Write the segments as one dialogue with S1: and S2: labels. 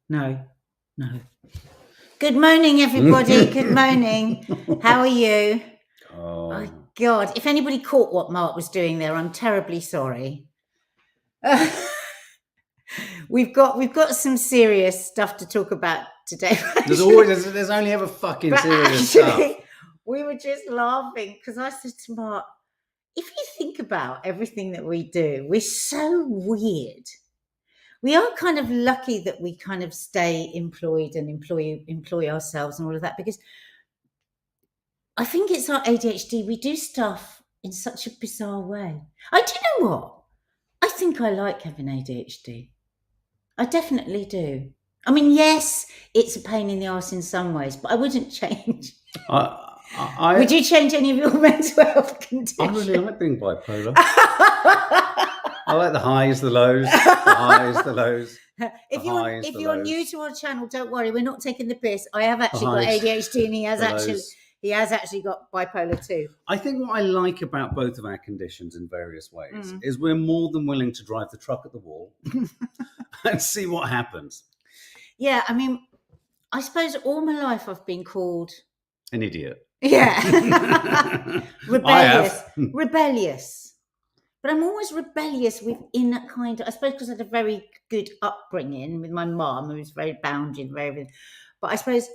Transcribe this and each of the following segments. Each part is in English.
S1: No. Good morning, everybody. Good morning. How are you? Oh, God. If anybody caught what Mark was doing there, I'm terribly sorry. We've got some serious stuff to talk about today.
S2: There's only ever fucking serious stuff.
S1: We were just laughing because I said to Mark, if you think about everything that we do, we're so weird. We are kind of lucky that we kind of stay employed and employ ourselves and all of that, because I think it's our ADHD. We do stuff in such a bizarre way. Do you know what? I think I like having ADHD. I definitely do. I mean, yes, it's a pain in the arse in some ways, but I wouldn't change. Would you change any of your mental health conditions?
S2: I really like being bipolar. I like the highs, the lows, the highs, the lows.
S1: If you're new to our channel, don't worry, we're not taking the piss. I have actually got ADHD, and he has actually got bipolar too.
S2: I think what I like about both of our conditions in various ways is we're more than willing to drive the truck at the wall and see what happens.
S1: Yeah, I mean, I suppose all my life I've been called
S2: an idiot.
S1: Yeah. Rebellious. But I'm always rebellious within a kind of, I suppose because I had a very good upbringing with my mum, who was very bounded, very. But I suppose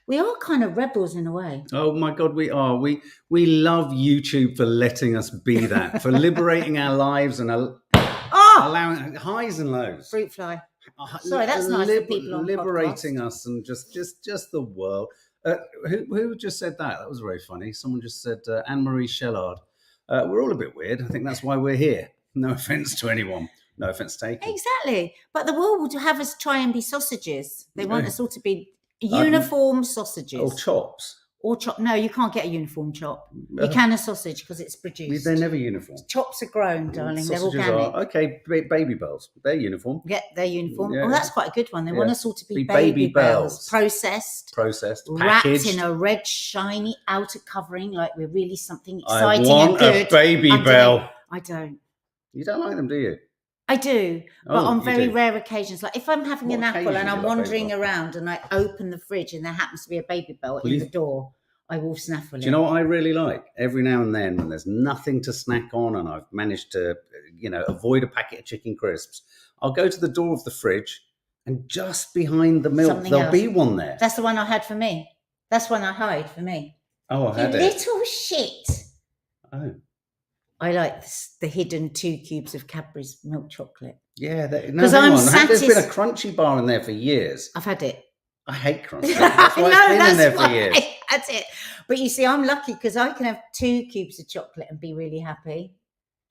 S1: we are kind of rebels in a way.
S2: Oh my God, we are. We love YouTube for letting us be that, for liberating our lives and allowing highs and lows.
S1: Fruit fly. Sorry, that's nice for people on
S2: liberating
S1: podcast.
S2: us and just the world. Who just said that? That was very funny. Someone just said Anne-Marie Shellard. We're all a bit weird. I think that's why we're here. No offense to anyone. No offense taken.
S1: Exactly. But the world would have us try and be sausages. They want us all to be uniform sausages.
S2: Or chops.
S1: No, you can't get a uniform chop. You can a sausage because it's produced.
S2: They're never uniform.
S1: Chops are grown, darling.
S2: Sausages
S1: they're organic.
S2: Okay, baby bells. They're uniform.
S1: Yeah, they're uniform.
S2: Yeah.
S1: Oh, that's quite a good one. They want us all to be baby bells. Processed, wrapped
S2: packaged
S1: in a red, shiny outer covering, like we're really something exciting
S2: and good. I want a baby bell.
S1: I don't.
S2: You don't like them, do you?
S1: I do, but on very rare occasions. Like if I'm having an apple and I'm wandering around and I open the fridge and there happens to be a baby bell in the door, I will snaffle it.
S2: Do you know what I really like? Every now and then when there's nothing to snack on and I've managed to, avoid a packet of chicken crisps, I'll go to the door of the fridge and just behind the milk, there'll be one there.
S1: That's the one I had for me. That's one I hide for me.
S2: Oh, I had it.
S1: Little shit.
S2: Oh.
S1: I like the hidden 2 cubes of Cadbury's milk chocolate.
S2: Yeah, because there's been a crunchy bar in there for years.
S1: I've had it.
S2: I hate crunchy. That's why it's been in there for years.
S1: That's it. But you see, I'm lucky because I can have 2 cubes of chocolate and be really happy.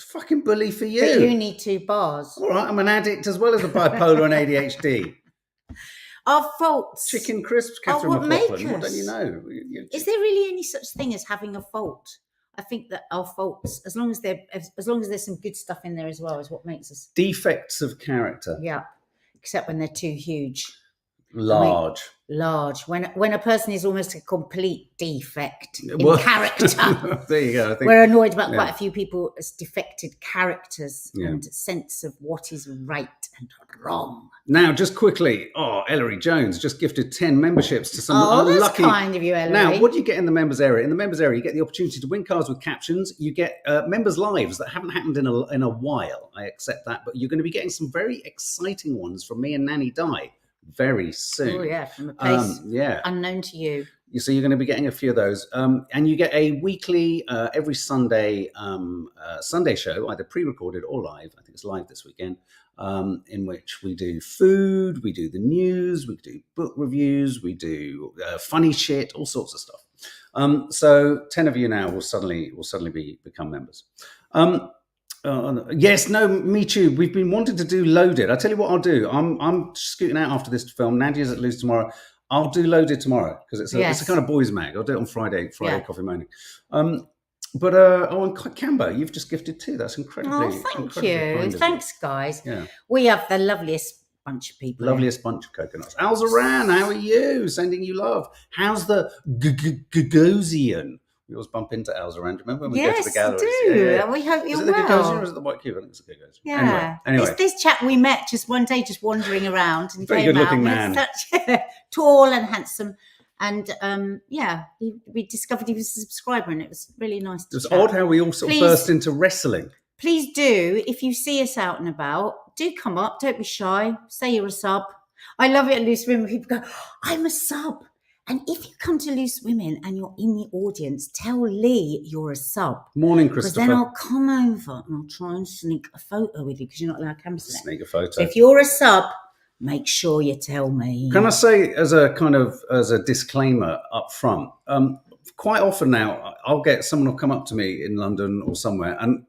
S2: Fucking bully for you.
S1: But you need 2 bars.
S2: All right, I'm an addict as well as a bipolar and ADHD.
S1: Our faults.
S2: Chicken crisps, Catherine McLaughlin. What don't you know?
S1: Is there really any such thing as having a fault? I think that our faults, as long as there's some good stuff in there as well, is what makes us
S2: defects of character.
S1: Yeah, except when they're too huge,
S2: large.
S1: When a person is almost a complete defect in character.
S2: There you go. I think,
S1: we're annoyed about quite a few people as defected characters and sense of what is right and wrong.
S2: Now, just quickly, Ellery Jones just gifted 10 memberships to some
S1: that's
S2: lucky.
S1: Kind of you, Ellery.
S2: Now, what do you get in the members area? In the members area, you get the opportunity to win cards with captions. You get members' lives that haven't happened in a while. I accept that, but you're going to be getting some very exciting ones from me and Nanny Di very soon.
S1: Oh yeah, from a place unknown to you.
S2: So you're going to be getting a few of those, and you get a weekly, every Sunday, Sunday show, either pre-recorded or live. I think it's live this weekend. In which we do food, we do the news, we do book reviews, we do funny shit, all sorts of stuff. So 10 of you now will suddenly become members. Yes, no, me too. We've been wanting to do Loaded. I tell you what I'll do. I'm scooting out after this film. Nadia's at Loose tomorrow. I'll do Loaded tomorrow because it's a kind of boys mag. I'll do it on Friday Coffee Morning. But and Cambo, you've just gifted 2. That's incredibly.
S1: Oh, thank you. Thanks, guys. Yeah. We have the loveliest bunch of people.
S2: Loveliest bunch of coconuts. Alzaran, how are you? Sending you love. How's the Gagosian? We always bump into Els around. Remember when we go to the
S1: Yes,
S2: galleries?
S1: we do.
S2: Yeah.
S1: And we hope you're
S2: Is it the GAZA or
S1: well.
S2: is it the White Cube? I think it's the GAZA.
S1: Yeah.
S2: Anyway.
S1: It's this chap we met just one day, just wandering around, and
S2: Very
S1: came
S2: good-looking
S1: out.
S2: man.
S1: Such tall and handsome. And we discovered he was a subscriber, and it was really nice to
S2: It was
S1: chat.
S2: odd how we all sort of burst into wrestling.
S1: Please do, if you see us out and about, do come up. Don't be shy. Say you're a sub. I love it at Loose Women. People go, I'm a sub. And if you come to Loose Women and you're in the audience, tell Lee you're a sub.
S2: Morning,
S1: Because
S2: Christopher.
S1: then I'll come over and I'll try and sneak a photo with you because you're not allowed cameras in it.
S2: Sneak a photo.
S1: So if you're a sub, make sure you tell me.
S2: Can I say, as a disclaimer up front, quite often now I'll get someone will come up to me in London or somewhere, and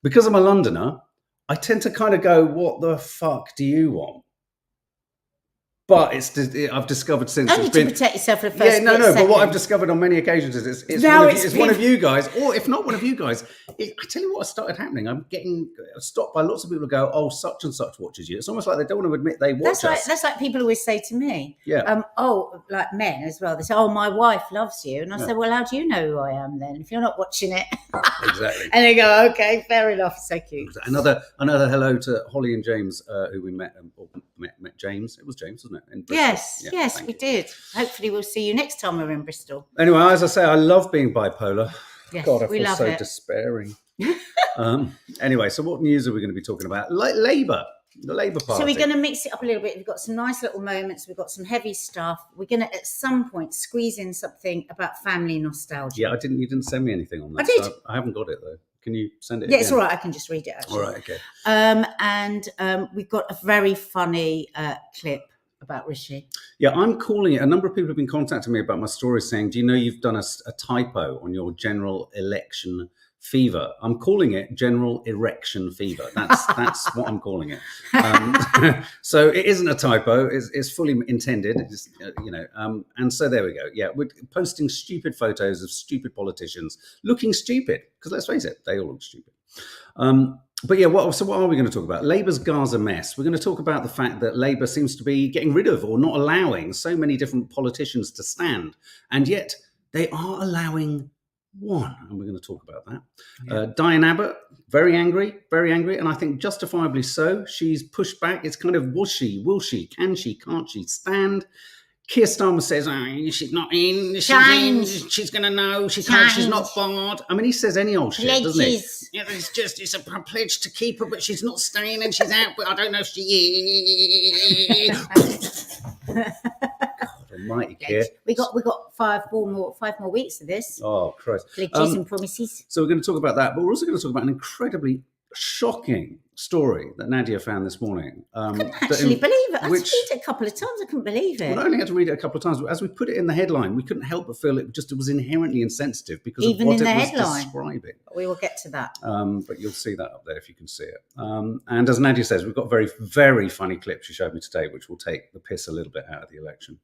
S2: because I'm a Londoner, I tend to kind of go, "What the fuck do you want?" But I've discovered since
S1: Only
S2: it's
S1: to
S2: been
S1: protect yourself for the first
S2: no.
S1: second.
S2: But what I've discovered on many occasions is it's one of you guys, or if not one of you guys, I tell you what started happening. I'm getting stopped by lots of people who go, "Oh, such and such watches you." It's almost like they don't want to admit they watch us.
S1: That's like people always say to me.
S2: Yeah.
S1: Like men as well. They say, "Oh, my wife loves you," and I say, "Well, how do you know who I am then? If you're not watching it."
S2: Exactly.
S1: And they go, "Okay, fair enough." So cute.
S2: Another hello to Holly and James, who we met. Met James. It was James, wasn't it? In Bristol.
S1: Yes, we did. Hopefully, we'll see you next time we're in Bristol.
S2: Anyway, as I say, I love being bipolar.
S1: Yes,
S2: God, I
S1: we
S2: feel
S1: love
S2: so
S1: it.
S2: despairing. Anyway, so what news are we going to be talking about? Labour, the Labour Party.
S1: So we're going to mix it up a little bit. We've got some nice little moments. We've got some heavy stuff. We're going to, at some point, squeeze in something about family nostalgia.
S2: Yeah, you didn't send me anything on that.
S1: I did.
S2: So I haven't got it, though. Can you send it
S1: Yeah,
S2: again?
S1: it's all right. I can just read it, actually.
S2: All right, okay.
S1: And we've got a very funny clip about Rishi.
S2: Yeah, I'm calling it. A number of people have been contacting me about my story saying, do you know you've done a typo on your general election fever? I'm calling it general erection fever. That's what I'm calling it. So it isn't a typo. It's fully intended. It's, and so there we go. Yeah, we're posting stupid photos of stupid politicians looking stupid, because let's face it, they all look stupid. But yeah, what are we going to talk about? Labour's Gaza mess. We're going to talk about the fact that Labour seems to be getting rid of or not allowing so many different politicians to stand, and yet they are allowing one, and we're going to talk about that. Yeah. Diane Abbott, very angry, and I think justifiably so. She's pushed back. It's kind of, will she, can she, can't she stand? Keir Starmer says, she's not in, she's going to know, she can't, she's not barred. I mean, he saes any old shit, doesn't he? Yeah, it's a pledge to keep her, but she's not staying and she's out, but I don't know if she is. God almighty, Keir.
S1: We got five more weeks of this.
S2: Oh, Christ.
S1: Pledges and promises.
S2: So we're going to talk about that, but we're also going to talk about an incredibly shocking story that Nadia found this morning.
S1: I couldn't actually believe it. I had to read it a couple of times. I couldn't believe it.
S2: Well, I only had to read it a couple of times, but as we put it in the headline, we couldn't help but feel it was inherently insensitive because of what it was describing.
S1: We will get to that.
S2: But you'll see that up there if you can see it. And as Nadia says, we've got very, very funny clip she showed me today, which will take the piss a little bit out of the election.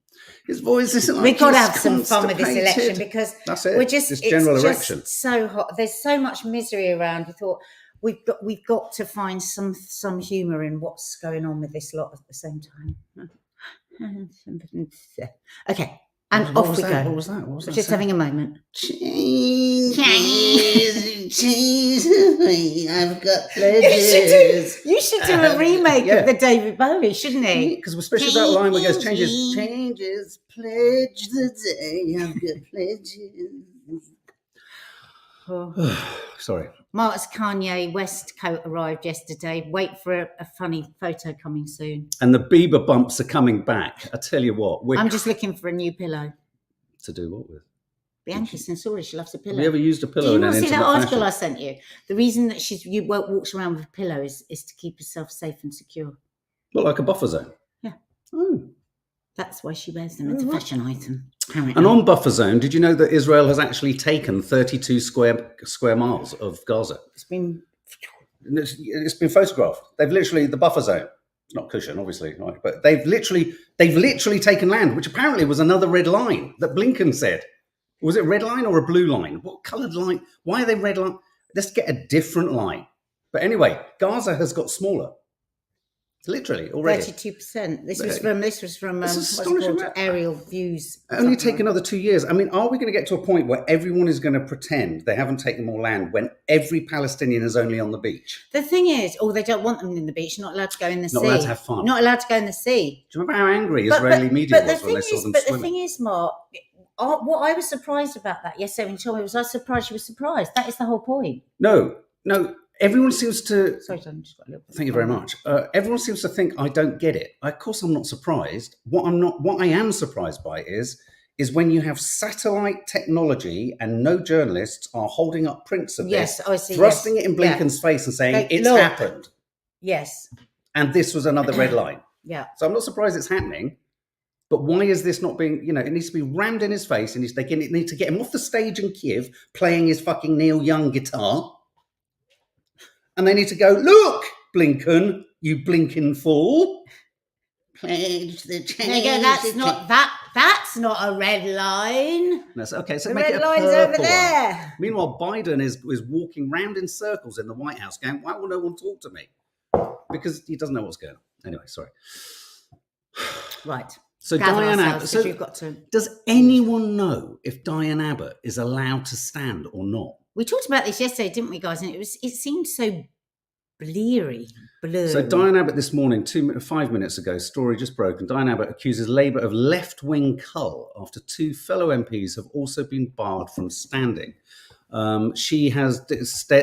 S2: His voice isn't like
S1: we've got to have some fun with this election because
S2: that's it.
S1: We're just,
S2: this general
S1: it's
S2: erection.
S1: Just so hot. There's so much misery around. We thought we've got to find some humour in what's going on with this lot at the same time. Okay, and off we go.
S2: What was that?
S1: We're just having a moment.
S2: Change, I've got pledges.
S1: You should do a remake of the David Bowie, shouldn't he?
S2: Because especially that line where he goes, changes, pledge the day, I've got pledges. Sorry.
S1: Mark's Kanye West coat arrived yesterday. Wait for a funny photo coming soon.
S2: And the Bieber bumps are coming back. I tell you what.
S1: I'm just looking for a new pillow.
S2: To do what with?
S1: Bianca Sensori, she loves a pillow.
S2: Have you ever used a pillow?
S1: Did you not see that article
S2: fashion?
S1: I sent you? The reason that she walks around with a pillow is to keep herself safe and secure.
S2: Well, like a buffer zone?
S1: Yeah.
S2: Oh.
S1: That's why she wears them. It's a fashion item. Apparently.
S2: And on buffer zone, did you know that Israel has actually taken 32 square miles of Gaza? It's been photographed. They've literally, the buffer zone. It's not cushion, obviously, right? But they've literally taken land, which apparently was another red line that Blinken said. Was it red line or a blue line? What coloured line? Why are they red line? Let's get a different line. But anyway, Gaza has got smaller. Literally, already.
S1: 32%. This was from
S2: It's
S1: what's
S2: astonishing.
S1: it called? Aerial Views.
S2: Only take another 2 years. I mean, are we going to get to a point where everyone is going to pretend they haven't taken more land when every Palestinian is only on the beach?
S1: The thing is, they don't want them in the beach. Not allowed to go in the sea.
S2: Not allowed to have fun.
S1: Not allowed to go in the sea.
S2: Do you remember how angry Israeli media was when they saw them swimming?
S1: But the thing is, Mark, what I was surprised about that yesterday when you told me was I was surprised you were surprised. That is the whole point.
S2: No. Everyone seems to.
S1: Sorry, John, just got a little bit.
S2: Thank you very much. Everyone seems to think I don't get it. Of course, I'm not surprised. What I am surprised by is when you have satellite technology and no journalists are holding up prints of this, thrusting it in Blinken's face and saying it's happened.
S1: Yes.
S2: And this was another red line.
S1: Yeah.
S2: So I'm not surprised it's happening. But why is this not being, it needs to be rammed in his face, and they need to get him off the stage in Kiev playing his fucking Neil Young guitar. And they need to go, look, Blinken, you blinking fool. Pledge the change.
S1: That's not a red line.
S2: That's okay. So
S1: the
S2: make
S1: red
S2: it a
S1: line's over there.
S2: Line. Meanwhile, Biden is walking round in circles in the White House going, why will no one talk to me? Because he doesn't know what's going on. Anyway, sorry.
S1: Right.
S2: So Diane Abbott, does anyone know if Diane Abbott is allowed to stand or not?
S1: We talked about this yesterday, didn't we, guys? And it seemed so blurry.
S2: So Diane Abbott this morning, 5 minutes ago, story just broke, and Diane Abbott accuses Labour of left-wing cull after 2 fellow MPs have also been barred from standing. She has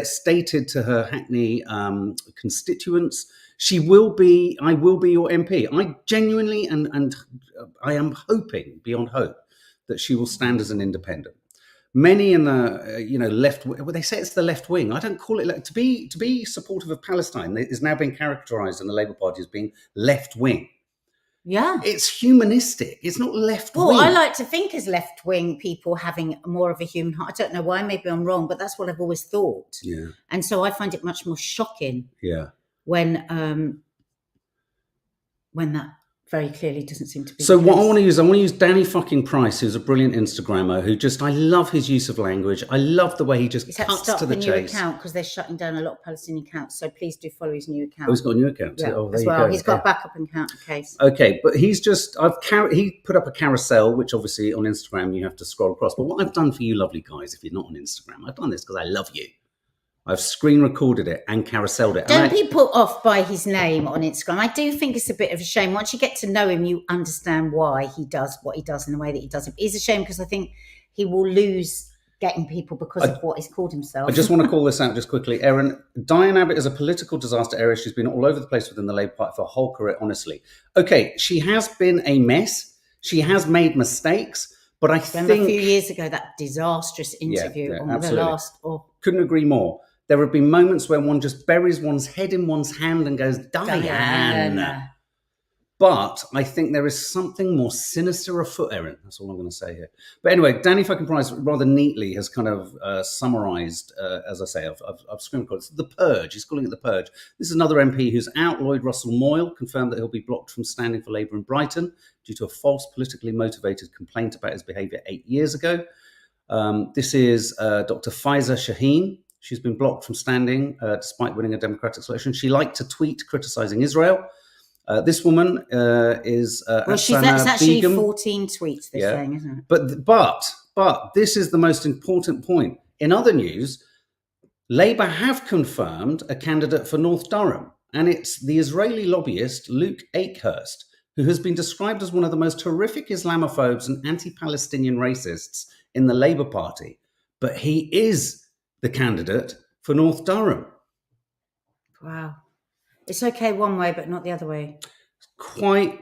S2: stated to her Hackney constituents, I will be your MP. I genuinely and I am hoping beyond hope that she will stand as an independent. Many in the left, well, they say it's the left wing. I don't call it to be supportive of Palestine is now being characterised in the Labour Party as being left wing.
S1: Yeah,
S2: it's humanistic. It's not left wing.
S1: Well, I like to think as left wing people having more of a human heart. I don't know why. Maybe I'm wrong, but that's what I've always thought.
S2: Yeah,
S1: and so I find it much more shocking.
S2: Yeah,
S1: when that very clearly doesn't seem to be.
S2: So what I want to use Danny fucking Price, who's a brilliant Instagrammer, who I love his use of language. I love the way he just cuts to the chase.
S1: New account because they're shutting down a lot of Palestinian accounts. So please do follow his new account.
S2: Oh, he's got a new account.
S1: Yeah,
S2: oh, there
S1: as
S2: you
S1: well.
S2: go.
S1: He's got a backup account in case.
S2: Okay, but he's just he put up a carousel, which obviously on Instagram you have to scroll across. But what I've done for you, lovely guys, if you're not on Instagram, I've done this because I love you. I've screen recorded it and carouselled it.
S1: Don't be put off by his name on Instagram. I do think it's a bit of a shame. Once you get to know him, you understand why he does what he does in the way that he does it. It's a shame because I think he will lose getting people because of what he's called himself.
S2: I just want to call this out just quickly. Erin, Diane Abbott is a political disaster area. She's been all over the place within the Labour Party for her whole career, honestly. Okay, she has been a mess. She has made mistakes. But I think
S1: a few years ago, that disastrous interview on
S2: absolutely.
S1: The last...
S2: Couldn't agree more. There have been moments where one just buries one's head in one's hand and goes, Diane. But I think there is something more sinister afoot, Erin. That's all I'm going to say here. But anyway, Danny fucking Price rather neatly has kind of summarised, as I say, I've screen recorded. The Purge. He's calling it The Purge. This is another MP who's out. Lloyd Russell Moyle confirmed that he'll be blocked from standing for Labour in Brighton due to a false politically motivated complaint about his behaviour 8 years ago. This is Dr. Faiza Shaheen. She's been blocked from standing despite winning a democratic selection. She liked to tweet criticising Israel. This woman is
S1: it's actually Begum. 14 tweets, they're saying, isn't it?
S2: But this is the most important point. In other news, Labour have confirmed a candidate for North Durham, and it's the Israeli lobbyist Luke Akehurst, who has been described as one of the most horrific Islamophobes and anti-Palestinian racists in the Labour Party. But he is the candidate for North Durham.
S1: Wow. It's okay one way, but not the other way.
S2: Quite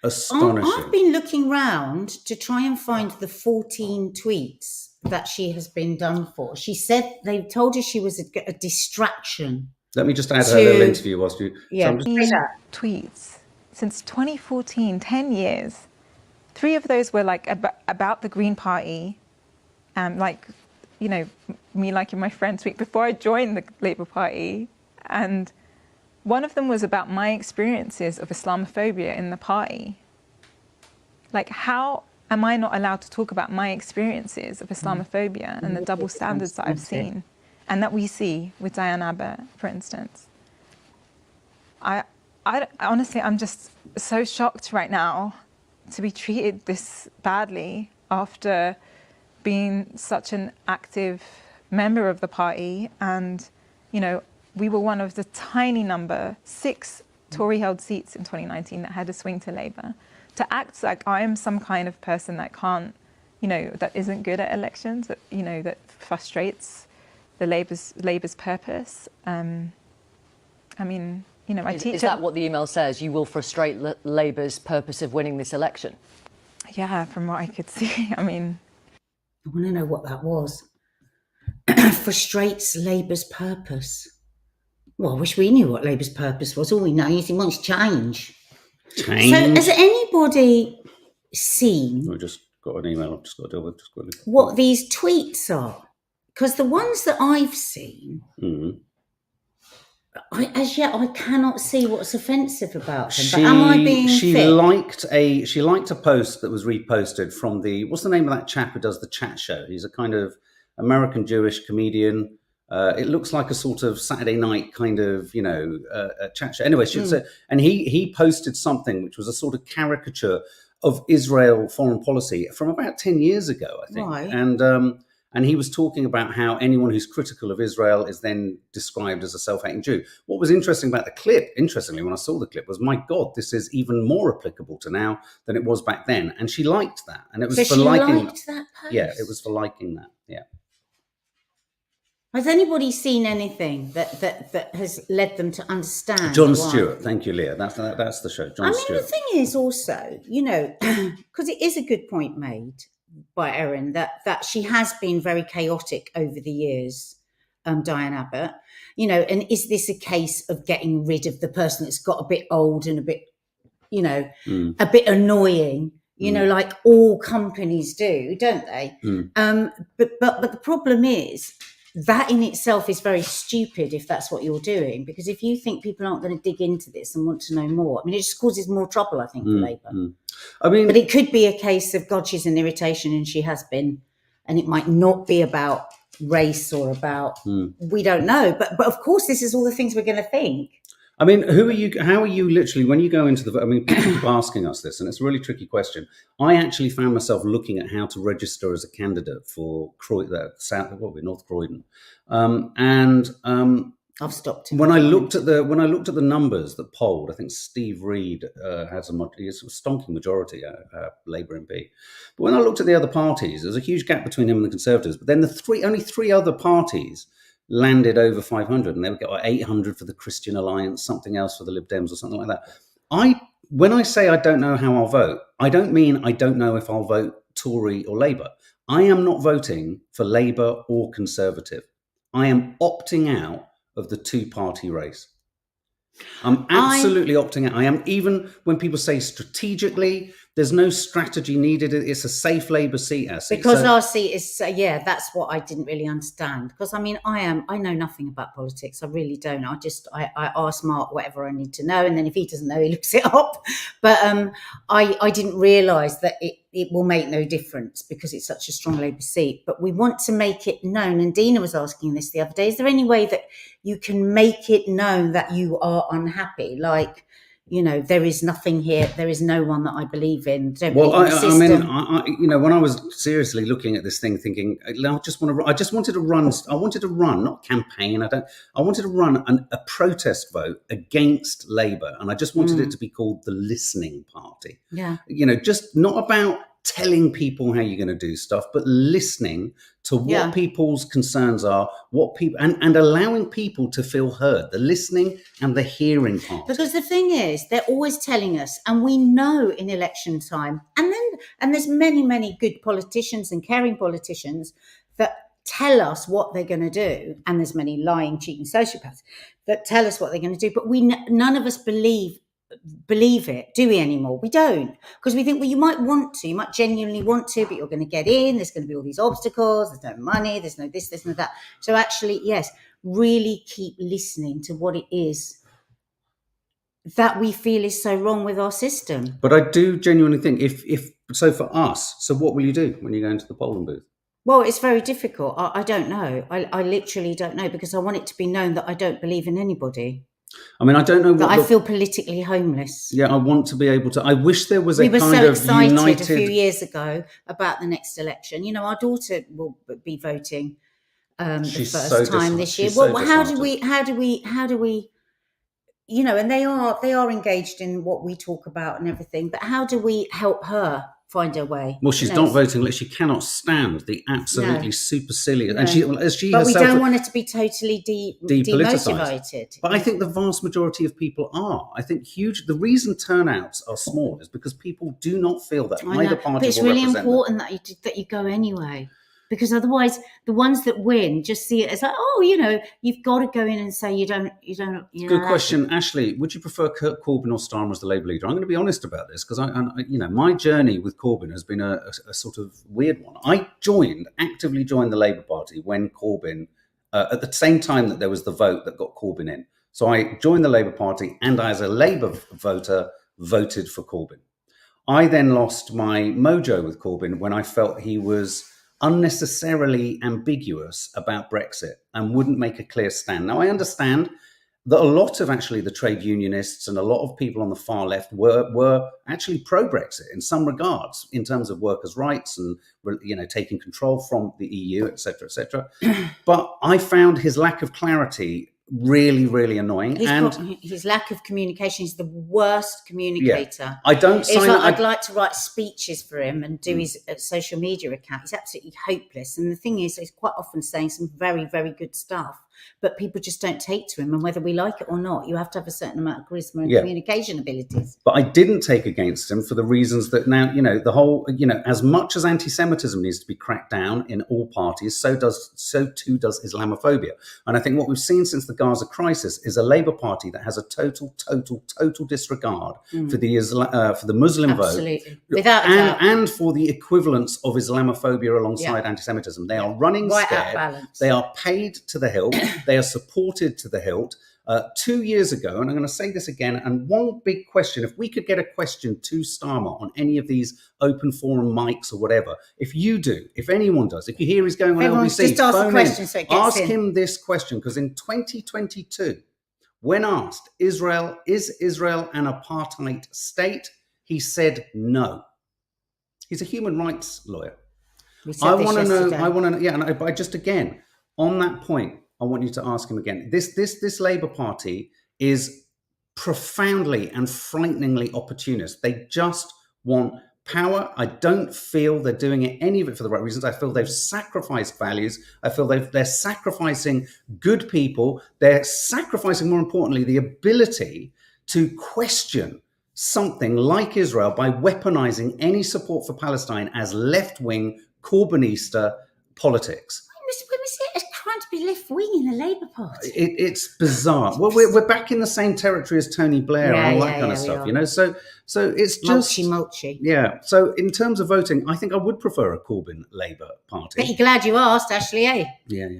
S2: astonishing.
S1: I've been looking round to try and find the 14 tweets that she has been done for. She said they told her she was a distraction.
S2: Let me just add her little interview whilst you...
S1: Yeah.
S3: So tweets since 2014, 10 years. 3 of those were like about the Green Party, me liking my friend tweet before I joined the Labour Party. And one of them was about my experiences of Islamophobia in the party. Like, how am I not allowed to talk about my experiences of Islamophobia and the double standards that I've seen and that we see with Diane Abbott, for instance? honestly, I'm just so shocked right now to be treated this badly after being such an active member of the party. And, you know, we were one of the tiny number, 6 Tory-held seats in 2019 that had a swing to Labour. To act like I am some kind of person that can't, you know, that isn't good at elections, that, you know, that frustrates the Labour's purpose. I mean, you know, my teacher...
S4: Is that what the email says? You will frustrate Labour's purpose of winning this election?
S3: Yeah, from what I could see. I mean...
S1: I want to know what that was. Frustrates Labour's purpose. Well, I wish we knew what Labour's purpose was. All we know is he wants change.
S2: Change.
S1: So has anybody seen...
S2: I just got an email I've just got to deal with. Just quickly.
S1: What these tweets are? Because the ones that I've seen...
S2: Mm.
S1: As yet, I cannot see what's offensive about them. But am I being
S2: she
S1: thick?
S2: liked a post that was reposted from what's the name of that chap who does the chat show? He's a kind of American Jewish comedian. It looks like a sort of Saturday night kind of, you know, a chat show. Anyway, and he posted something which was a sort of caricature of Israel foreign policy from about 10 years ago, I think.
S1: Right.
S2: And he was talking about how anyone who's critical of Israel is then described as a self-hating Jew. What was interesting about the clip, interestingly, when I saw the clip, was, my God, this is even more applicable to now than it was back then. And she liked that. And it was
S1: So
S2: for liking
S1: liked that post?
S2: Yeah, it was for liking that. Yeah.
S1: Has anybody seen anything that has led them to understand?
S2: Jon
S1: why?
S2: Stewart. Thank you, Leah. That's the show. Jon Stewart.
S1: The thing is also, you know, because it is a good point made by Erin that she has been very chaotic over the years, Diane Abbott, you know, and is this a case of getting rid of the person that's got a bit old and a bit, you know, a bit annoying, you know, like all companies do, don't they? But the problem is that in itself is very stupid if that's what you're doing, because if you think people aren't going to dig into this and want to know more, I mean, it just causes more trouble, I think, for Labour.
S2: I mean,
S1: but it could be a case of, God, she's an irritation, and she has been, and it might not be about race or about, we don't know. But of course, this is all the things we're going to think.
S2: I mean, how are you literally, when you go into I mean, people keep asking us this, and it's a really tricky question. I actually found myself looking at how to register as a candidate for North Croydon.
S1: I've stopped.
S2: When I looked at the numbers that polled, I think Steve Reed has a stonking majority, Labour MP. But when I looked at the other parties, there's a huge gap between him and the Conservatives. But then only three other parties landed over 500, and they would get 800 for the Christian Alliance, something else for the Lib Dems or something like that. When I say I don't know how I'll vote, I don't mean I don't know if I'll vote Tory or Labour. I am not voting for Labour or Conservative. I am opting out of the two-party race. I'm absolutely opting out. I am, even when people say strategically, there's no strategy needed. It's a safe Labour seat.
S1: Because our seat is, that's what I didn't really understand. Because I mean, I know nothing about politics. I really don't. I ask Mark whatever I need to know, and then if he doesn't know, he looks it up. But I didn't realise that it will make no difference because it's such a strong Labour seat. But we want to make it known. And Dina was asking this the other day. Is there any way that you can make it known that you are unhappy? Like, you know, there is nothing here. There is no one that I believe in. Don't believe in the system.
S2: I mean, you know, when I was seriously looking at this thing, thinking, I wanted to run, not campaign. I wanted to run a protest vote against Labour, and I just wanted it to be called the Listening Party.
S1: Yeah,
S2: you know, just not about telling people how you're going to do stuff, but listening to what people's concerns are, and allowing people to feel heard, the listening and the hearing part.
S1: Because the thing is, they're always telling us, and we know in election time, and there's many, many good politicians and caring politicians that tell us what they're going to do, and there's many lying, cheating sociopaths that tell us what they're going to do, but none of us believe it, do we, anymore? We don't, because we think, well, you might genuinely want to, but you're going to get in, there's going to be all these obstacles, there's no money, there's no this, no that. So actually, yes, really keep listening to what it is that we feel is so wrong with our system.
S2: But I do genuinely think, if so for us, so what will you do when you go into the polling booth?
S1: Well, it's very difficult. I don't know. I literally don't know, because I want it to be known that I don't believe in anybody.
S2: I mean, I don't know
S1: That
S2: what
S1: I feel politically homeless.
S2: Yeah, I want to be able to. I wish there was
S1: We
S2: a
S1: were
S2: kind
S1: so
S2: of
S1: excited
S2: united.
S1: a few years ago about the next election. You know, our daughter will be voting the
S2: She's
S1: first
S2: so
S1: time this year.
S2: she's so
S1: Well, how do
S2: disheartened.
S1: we? You know, and they are engaged in what we talk about and everything. But how do we help her find her way?
S2: Well, she's not voting. She cannot stand the absolutely supercilious, and she
S1: But
S2: herself.
S1: we don't want it to be totally demotivated.
S2: But I think the vast majority of people are. I think the reason turnouts are small is because people do not feel that either party.
S1: But it's really important that you go anyway. Because otherwise, the ones that win just see it as like, oh, you know, you've got to go in and say you don't.
S2: Good question, Ashley. Would you prefer Corbyn or Starmer as the Labour leader? I'm going to be honest about this because my journey with Corbyn has been a sort of weird one. I actively joined the Labour Party when Corbyn, at the same time that there was the vote that got Corbyn in. So I joined the Labour Party, and as a Labour voter, voted for Corbyn. I then lost my mojo with Corbyn when I felt he was unnecessarily ambiguous about Brexit and wouldn't make a clear stand. Now, I understand that a lot of actually the trade unionists and a lot of people on the far left were actually pro-Brexit in some regards, in terms of workers' rights and, you know, taking control from the EU, et cetera, et cetera. But I found his lack of clarity really, really annoying.
S1: His lack of communication is the worst communicator.
S2: Yeah. I'd
S1: like to write speeches for him and do his social media account. He's absolutely hopeless. And the thing is, he's quite often saying some very, very good stuff, but people just don't take to him. And whether we like it or not, you have to have a certain amount of charisma and communication abilities.
S2: But I didn't take against him for the reasons that now, you know, the whole, you know, as much as anti-Semitism needs to be cracked down in all parties, so too does Islamophobia. And I think what we've seen since the Gaza crisis is a Labour Party that has a total disregard for the Muslim vote,
S1: without doubt,
S2: and for the equivalence of Islamophobia alongside anti-Semitism. They are running scared. They are paid to the hilt. They are supported to the hilt. 2 years ago, and I'm going to say this again, and one big question, if we could get a question to Starmer on any of these open forum mics or whatever, if anyone does, if you hear he's going on LBC,
S1: just ask the question so it gets
S2: ask him this question, because in 2022, when asked, is Israel an apartheid state? He said no. He's a human rights lawyer. I want to know, but just again, on that point, I want you to ask him again. This Labour Party is profoundly and frighteningly opportunist. They just want power. I don't feel they're doing any of it for the right reasons. I feel they've sacrificed values. I feel they're sacrificing good people. They're sacrificing, more importantly, the ability to question something like Israel by weaponizing any support for Palestine as left-wing Corbynista politics.
S1: When was it trying to be left-wing in the Labour Party?
S2: It's bizarre. Well, we're back in the same territory as Tony Blair and all that kind of stuff, you know. So it's just
S1: mulchy.
S2: Yeah. So in terms of voting, I think I would prefer a Corbyn Labour Party.
S1: But you're glad you asked, Ashley, eh?
S2: Yeah.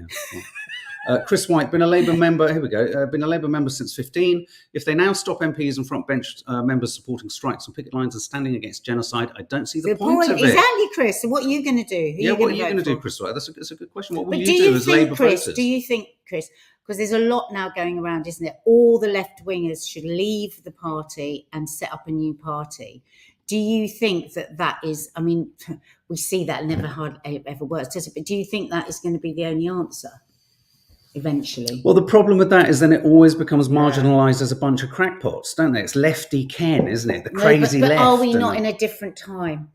S2: Chris White, been a Labour member. Here we go. Been a Labour member since 15. If they now stop MPs and front bench members supporting strikes and picket lines and standing against genocide, I don't see the point of it.
S1: Exactly, Chris. So what are you going to do?
S2: What are you going to do, Chris White? That's a good question. What will you do as Labour voters?
S1: Do you think, Chris, because there's a lot now going around, isn't it? All the left-wingers should leave the party and set up a new party. Do you think that is, I mean, we see that ever works, does it? But do you think that is going to be the only answer? Eventually.
S2: Well, the problem with that is then it always becomes marginalised as a bunch of crackpots, don't they? It's lefty Ken, isn't it? The crazy left.
S1: Are we not in a different time?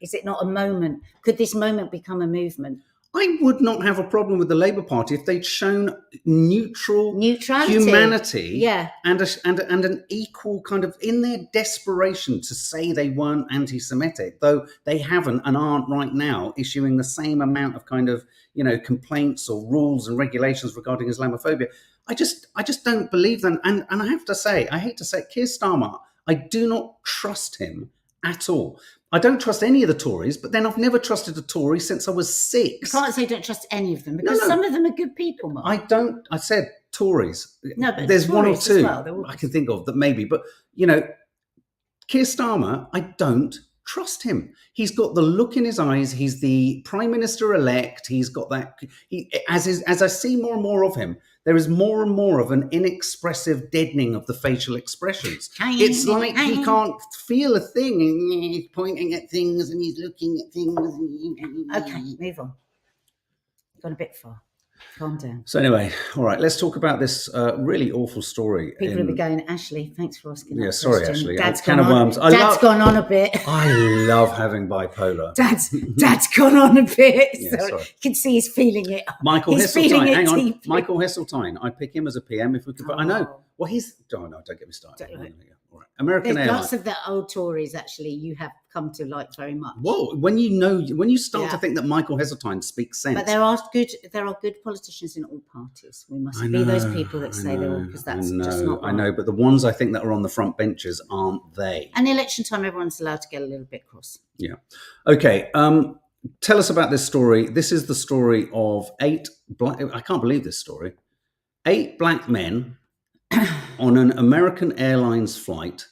S1: Is it not a moment? Could this moment become a movement?
S2: I would not have a problem with the Labour Party if they'd shown neutrality, humanity, and an equal kind of, in their desperation to say they weren't anti-Semitic, though they haven't and aren't right now issuing the same amount of kind of, you know, complaints or rules and regulations regarding Islamophobia. I just don't believe them. And I have to say, I hate to say it, Keir Starmer, I do not trust him at all. I don't trust any of the Tories, but then I've never trusted a Tory since I was 6.
S1: You can't say don't trust any of them, because some of them are good people, Mark.
S2: I said Tories.
S1: No, but
S2: there's one or two
S1: I
S2: can think of that maybe. But, you know, Keir Starmer, I don't trust him. He's got the look in his eyes. He's the Prime Minister-elect. He's got that. As I see more and more of him, there is more and more of an inexpressive deadening of the facial expressions. It's like he can't feel a thing. He's pointing at things and he's looking at things.
S1: Okay, move on. Gone a bit far. Calm down.
S2: So anyway, all right, let's talk about this really awful story.
S1: People will be going, Ashley, thanks for asking that
S2: sorry,
S1: question.
S2: Ashley.
S1: Dad's
S2: Can
S1: gone
S2: of
S1: on.
S2: worms.
S1: Dad's gone on a bit.
S2: I love having bipolar.
S1: Dad's gone on a bit.
S2: Yeah, sorry.
S1: You can see he's feeling it.
S2: Michael
S1: He's feeling
S2: Heseltine.
S1: it
S2: Hang on.
S1: deeply.
S2: Michael Heseltine. I'd pick him as a PM if we could. I know.
S1: Oh.
S2: Well, he's. Oh, no, don't get me started.
S1: Don't.
S2: All right. American
S1: There's
S2: Airline.
S1: lots of the old Tories, actually, you have come to like very much.
S2: Whoa, when you start
S1: Yeah.
S2: to think that Michael Heseltine speaks sense.
S1: But there are good politicians in all parties. We must be those people that say they're all, because that's just not right.
S2: I know, but the ones I think that are on the front benches aren't they?
S1: And election time, everyone's allowed to get a little bit cross.
S2: Yeah. Okay. Tell us about this story. This is the story of I can't believe this story. 8 black men on an American Airlines flight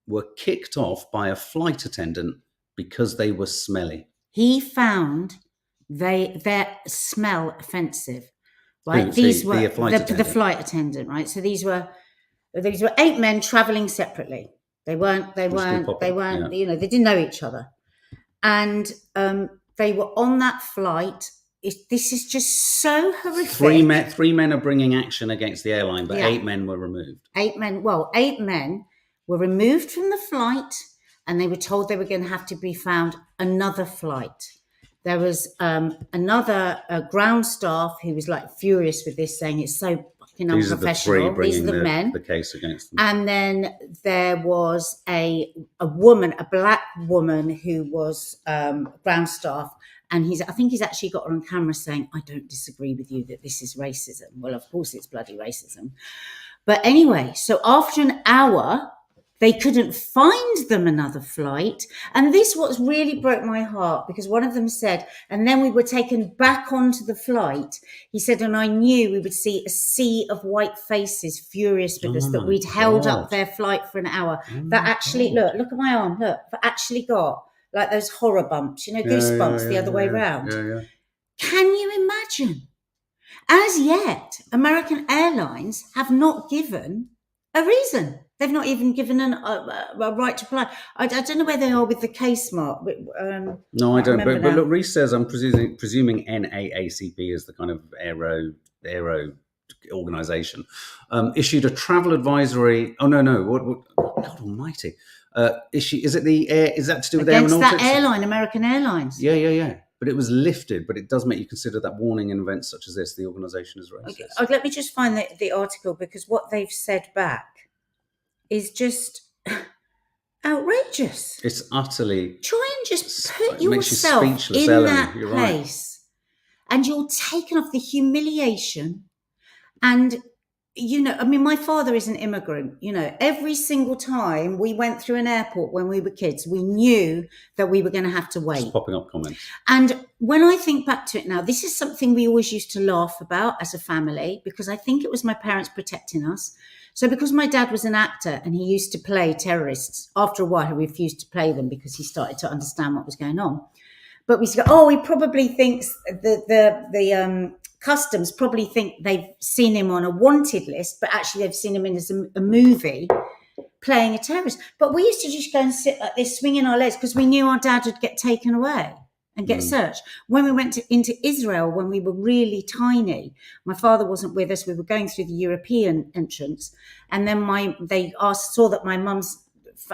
S2: were kicked off by a flight attendant because they were smelly.
S1: He found their smell offensive. Right?
S2: Who?
S1: These
S2: The
S1: were
S2: flight
S1: the
S2: attendant?
S1: flight attendant, right? So these were 8 men traveling separately. They weren't,
S2: yeah.
S1: you know, they didn't know each other. And they were on that flight. This is just so horrific.
S2: 3 men are bringing action against the airline, but
S1: Yeah.
S2: 8 men were removed.
S1: 8 men were removed from the flight, and they were told they were going to have to be found another flight. There was another ground staff who was like furious with this, saying it's so fucking
S2: These
S1: unprofessional.
S2: are the 3
S1: These are the men.
S2: the case against them.
S1: And then there was a woman, a black woman who was ground staff. And I think he's actually got her on camera saying, I don't disagree with you that this is racism. Well, of course it's bloody racism. But anyway, so after an hour, they couldn't find them another flight. And this what really broke my heart, because one of them said, and then we were taken back onto the flight. He said, and I knew we would see a sea of white faces furious with us, that we'd held up their flight for an hour. That actually, look at my arm, look, that actually got like those horror bumps, you know, goosebumps the other way round.
S2: Yeah.
S1: Can you imagine? As yet, American Airlines have not given a reason. They've not even given a right to fly. I don't know where they are with the case, Mark.
S2: No, I don't. But
S1: now.
S2: look, Reese says, I'm presuming NAACP is the kind of aero organisation, issued a travel advisory. Oh no! What? God Almighty! Is that to do with
S1: Against
S2: aeronautics?
S1: that airline, American Airlines?
S2: Yeah. But it was lifted. But it does make you consider that warning in events such as this, the organisation is racist.
S1: Okay. Let me just find the article, because what they've said back is just outrageous.
S2: It's utterly.
S1: Try and just put
S2: It makes you
S1: yourself
S2: speechless,
S1: in
S2: Ellen.
S1: that
S2: You're right.
S1: place, and you're taken off the humiliation. And, you know, I mean, my father is an immigrant. You know, every single time we went through an airport when we were kids, we knew that we were going to have to wait.
S2: Just popping up comments.
S1: And when I think back to it now, this is something we always used to laugh about as a family, because I think it was my parents protecting us. So because my dad was an actor and he used to play terrorists, after a while he refused to play them because he started to understand what was going on. But we used to go, he probably thinks the customs probably think they've seen him on a wanted list, but actually they've seen him in a movie playing a terrorist. But we used to just go and sit like this, swinging our legs, because we knew our dad would get taken away and get searched. When we went into Israel, when we were really tiny, my father wasn't with us. We were going through the European entrance, and then they saw that my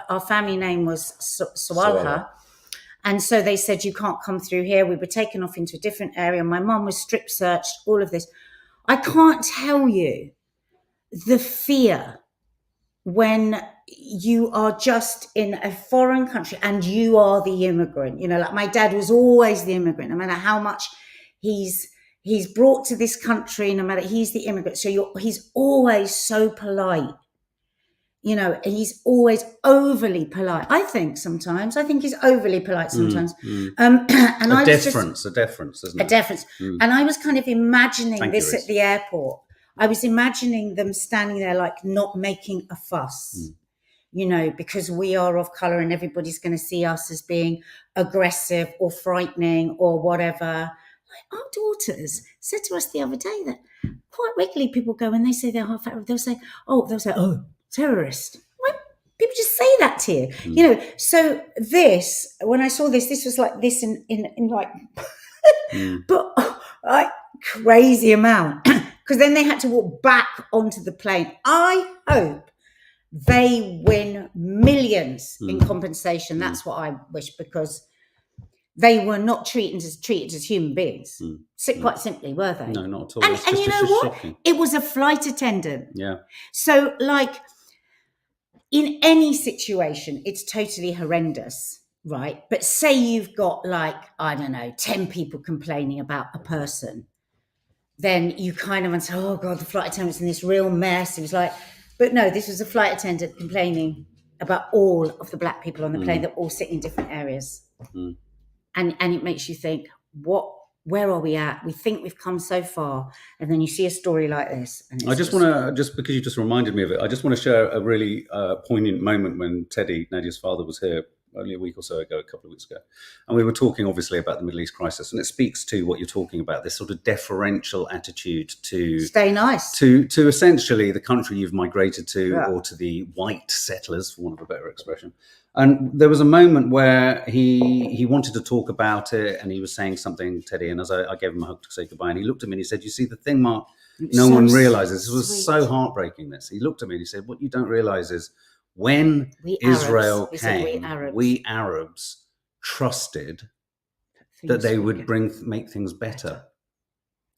S1: our family name was Sawalha. And so they said, you can't come through here. We were taken off into a different area. My mum was strip searched, all of this. I can't tell you the fear when you are just in a foreign country and you are the immigrant. You know, like my dad was always the immigrant, no matter how much he's brought to this country, no matter, he's the immigrant. So he's always so polite. You know, he's always overly polite. I think he's overly polite sometimes. And
S2: a deference, isn't it?
S1: A deference. And I was kind of imagining
S2: Thank
S1: this
S2: you,
S1: at the airport. I was imagining them standing there like not making a fuss. you know, because we are of colour and everybody's going to see us as being aggressive or frightening or whatever. Like our daughters said to us the other day that quite regularly people go, when they say they're half Arab, they'll say, oh, terrorist. Well, people just say that to you, you know. So this, when I saw this was like this in like, but like crazy amount, because then they had to walk back onto the plane. I hope they win millions in compensation. That's what I wish, because they were not treated as human beings. Quite simply, were they?
S2: No, not at all.
S1: And you know what?
S2: Shocking.
S1: It was a flight attendant.
S2: Yeah.
S1: So, like, in any situation, it's totally horrendous, right? But say you've got, like, I don't know, 10 people complaining about a person, then you kind of say, oh, God, the flight attendant's in this real mess. It was like, but no, this was a flight attendant complaining about all of the black people on the plane that all sit in different areas. And it makes you think, where are we at? We think we've come so far, and then you see a story like this. And
S2: I just want to, just because you just reminded me of it, I just want to share a really poignant moment when Teddy, Nadia's father, was here only a week or so ago, a couple of weeks ago. And we were talking, obviously, about the Middle East crisis. And it speaks to what you're talking about, this sort of deferential attitude to...
S1: Stay nice.
S2: To essentially the country you've migrated to, or to the white settlers, for want of a better expression. And there was a moment where he wanted to talk about it, and he was saying something, Teddy, and as I gave him a hug to say goodbye, and he looked at me and he said, you see, the thing, Mark, no one realizes, this was so heartbreaking, this. He looked at me and he said, what you don't realize is when Israel came, we Arabs trusted that they would make things better,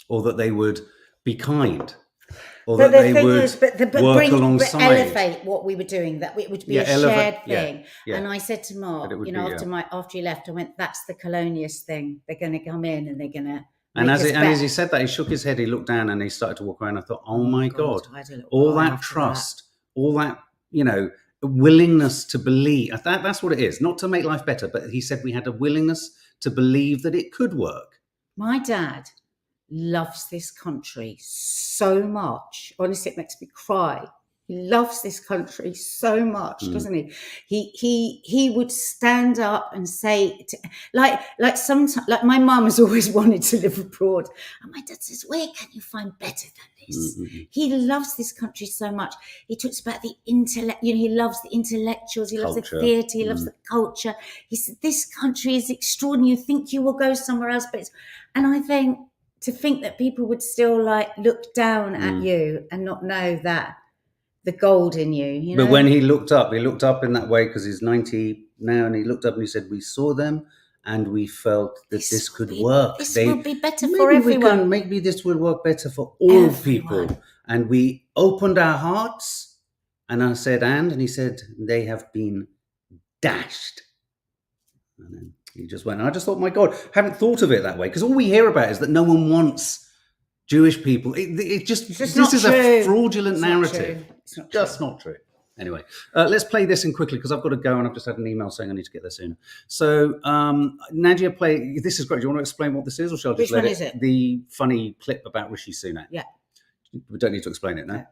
S2: or that they would be kind, or that they would work alongside.
S1: Elevate what we were doing, that it would be a shared thing. And I said to Mark, you know, after he left, I went, that's the colonialist thing. They're going to come in and they're going to...
S2: And as he said that, he shook his head, he looked down and he started to walk around. I thought, oh my God, all that trust, all that, you know, willingness to believe. That's what it is, not to make life better, but he said we had a willingness to believe that it could work.
S1: My dad loves this country so much. Honestly, it makes me cry. He loves this country so much, doesn't he? He would stand up and say, like sometimes, like my mum has always wanted to live abroad, and my dad says, where can you find better than this? He loves this country so much. He talks about the intellect, you know, he loves the intellectuals, he loves the theatre, he loves the culture. He said, this country is extraordinary. You think you will go somewhere else, but and I think, to think that people would still like look down at you and not know that the gold in you, you know?
S2: But when he looked up in that way, because he's 90 now, and he looked up and he said, we saw them and we felt that this could work.
S1: This will be better for everyone.
S2: Maybe this will work better for all people. And we opened our hearts, and I said, and he said, they have been dashed. And then he just went, and I just thought, my God, I haven't thought of it that way, because all we hear about is that no one wants Jewish people. This is a fraudulent narrative. It's just not true. Anyway, let's play this in quickly, because I've got to go, and I've just had an email saying I need to get there sooner. So, Nadia, this is great. Do you want to explain what this is, or shall I just
S1: Which one is it?
S2: The funny clip about Rishi Sunak?
S1: Yeah.
S2: We don't need to explain it now.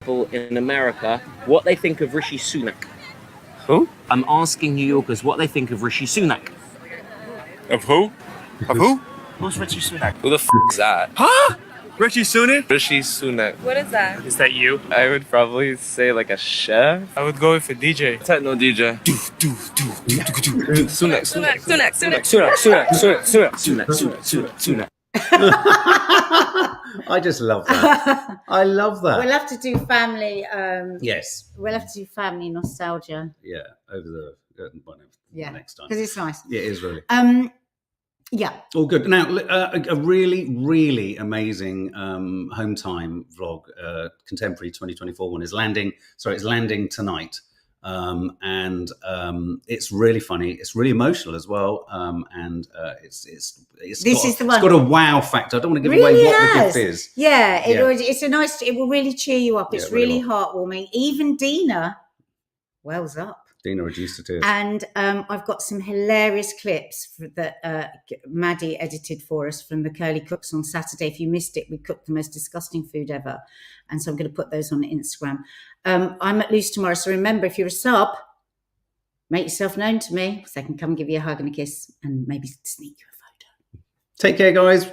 S5: People in America, what they think of Rishi Sunak.
S6: Who?
S5: I'm asking New Yorkers what they think of Rishi Sunak.
S6: Of who? Of who?
S5: Who's Rishi Sunak?
S6: Who the f*** is that? Huh? Rishi Sunak? Rishi Sunak.
S7: What is that?
S6: Is that you? I would probably say like a chef. I would go with a DJ. Techno DJ. Sunak. Sunak.
S2: I just love that. I love that.
S1: We'll have to do family.
S2: Yes.
S1: We'll have to do family nostalgia.
S2: Yeah, over the next time.
S1: Because it's nice.
S2: Yeah, it is really.
S1: Yeah.
S2: All good. Now, a really, really amazing home time vlog, Contemporary 2024 one is landing. Sorry, it's landing tonight. And it's really funny. It's really emotional as well. And it's got a wow factor. I don't want to give away what the gift is.
S1: Yeah, it will really cheer you up. It's really heartwarming. Even Dina wells up.
S2: Dina reduced to tears.
S1: And I've got some hilarious clips that Maddie edited for us from the Curly Cooks on Saturday. If you missed it, we cooked the most disgusting food ever. And so I'm going to put those on Instagram. I'm at Loose tomorrow. So remember, if you're a sub, make yourself known to me so I can come give you a hug and a kiss and maybe sneak you a photo.
S2: Take care, guys.